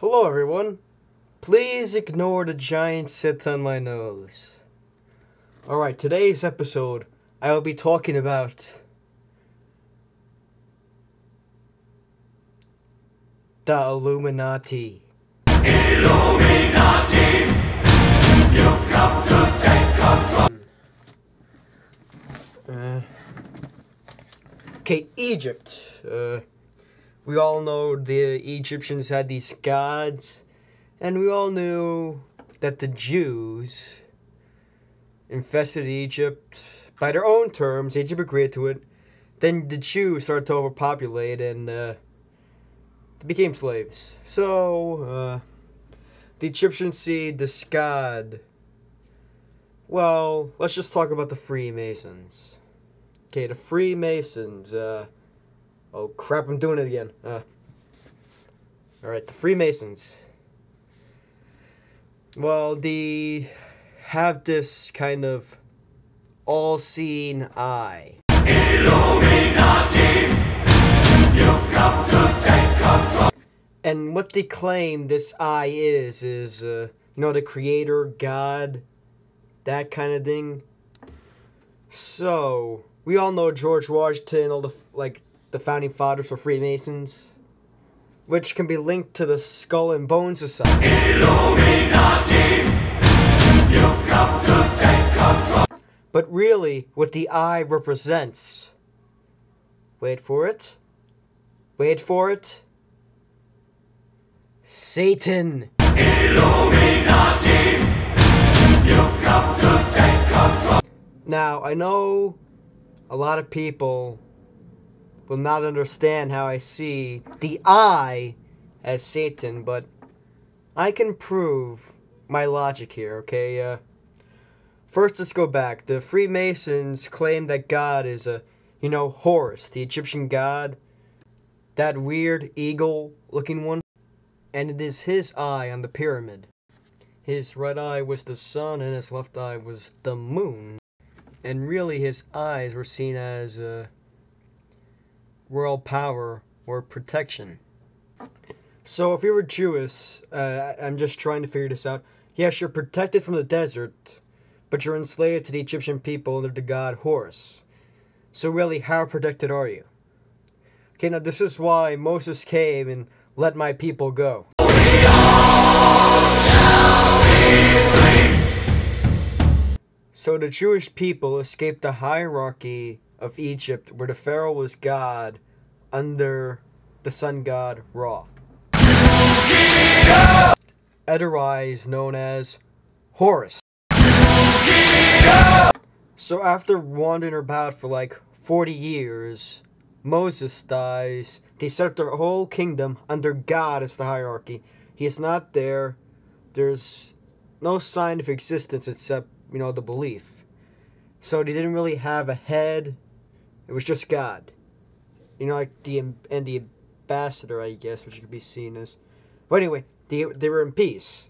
Hello everyone. Please ignore the giant cyst on my nose. Alright, today's episode, I will be talking about the Illuminati. Illuminati, you've come to take control. Okay, Egypt. We all know the Egyptians had these gods, and we all knew that the Jews infested Egypt by their own terms. Egypt agreed to it. Then the Jews started to overpopulate and they became slaves. So, the Egyptians see this god. Well, let's just talk about the Freemasons. Okay, the Freemasons, oh crap, I'm doing it again. Alright, the Freemasons. Well, they have this kind of all-seeing eye. Illuminati, you've come to take control. And what they claim this eye is, you know, the creator, God, that kind of thing. So, we all know George Washington, all the founding fathers were Freemasons, which can be linked to the Skull and Bones Society. Illuminati, you've come to take control. But really, what the eye represents, wait for it, Satan. Illuminati, you've come to take control. Now, I know a lot of people will not understand how I see the eye as Satan, but I can prove my logic here, okay? First, let's go back. The Freemasons claim that God is Horus, the Egyptian god, that weird eagle-looking one, and it is his eye on the pyramid. His right eye was the sun, and his left eye was the moon. And really, his eyes were seen as royal power or protection. So, if you were Jewish, I'm just trying to figure this out. Yes, you're protected from the desert, but you're enslaved to the Egyptian people under the god Horus. So, really, how protected are you? Okay, now this is why Moses came and let my people go. So the Jewish people escaped the hierarchy of Egypt, where the Pharaoh was God, under the sun god Ra, otherwise known as Horus. So after wandering about for like 40 years, Moses dies. They set up their whole kingdom under God as the hierarchy. He is not there. There's no sign of existence except, the belief. So they didn't really have a head. It was just God. Like the ambassador, I guess, which could be seen as. But anyway, they were in peace.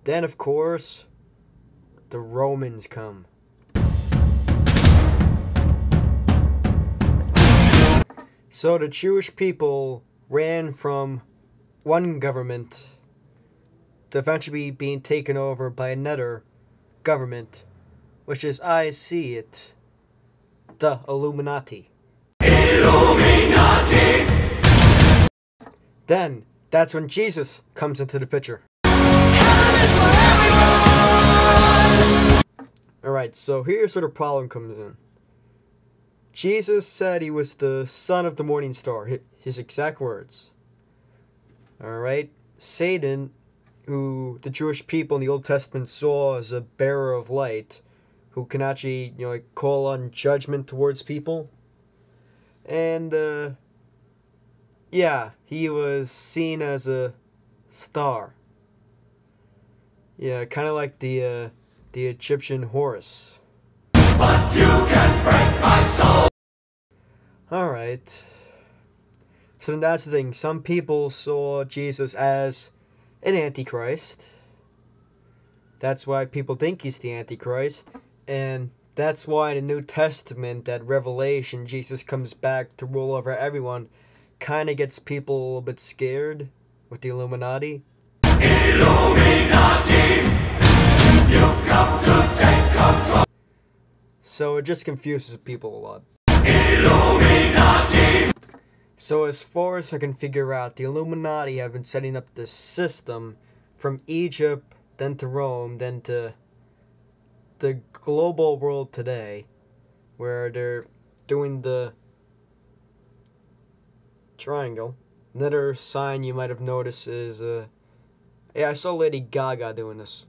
Then, of course, the Romans come. So the Jewish people ran from one government to eventually being taken over by another government, which is, I see it, the Illuminati. Illuminati. Then, that's when Jesus comes into the picture. Alright, so here's where the problem comes in. Jesus said he was the son of the morning star, his exact words. Alright, Satan, who the Jewish people in the Old Testament saw as a bearer of light, who can actually, call on judgment towards people. And, yeah, he was seen as a star. Yeah, kind of like the Egyptian Horus. But you can break my soul. Alright. So then that's the thing. Some people saw Jesus as an Antichrist. That's why people think he's the Antichrist. And that's why in the New Testament, at Revelation, Jesus comes back to rule over everyone. Kind of gets people a little bit scared. with the Illuminati. Illuminati, you've come to take control. So it just confuses people a lot. Illuminati, So as far as I can figure out, the Illuminati have been setting up this system from Egypt, then to Rome, then to the global world today, where they're doing the triangle. Another sign you might have noticed is, yeah, I saw Lady Gaga doing this.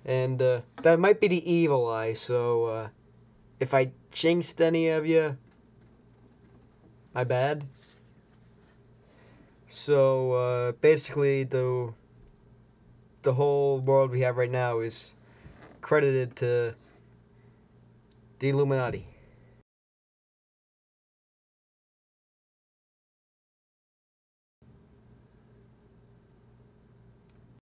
And that might be the evil eye, so if I jinxed any of you, my bad. So basically the whole world we have right now is credited to the Illuminati.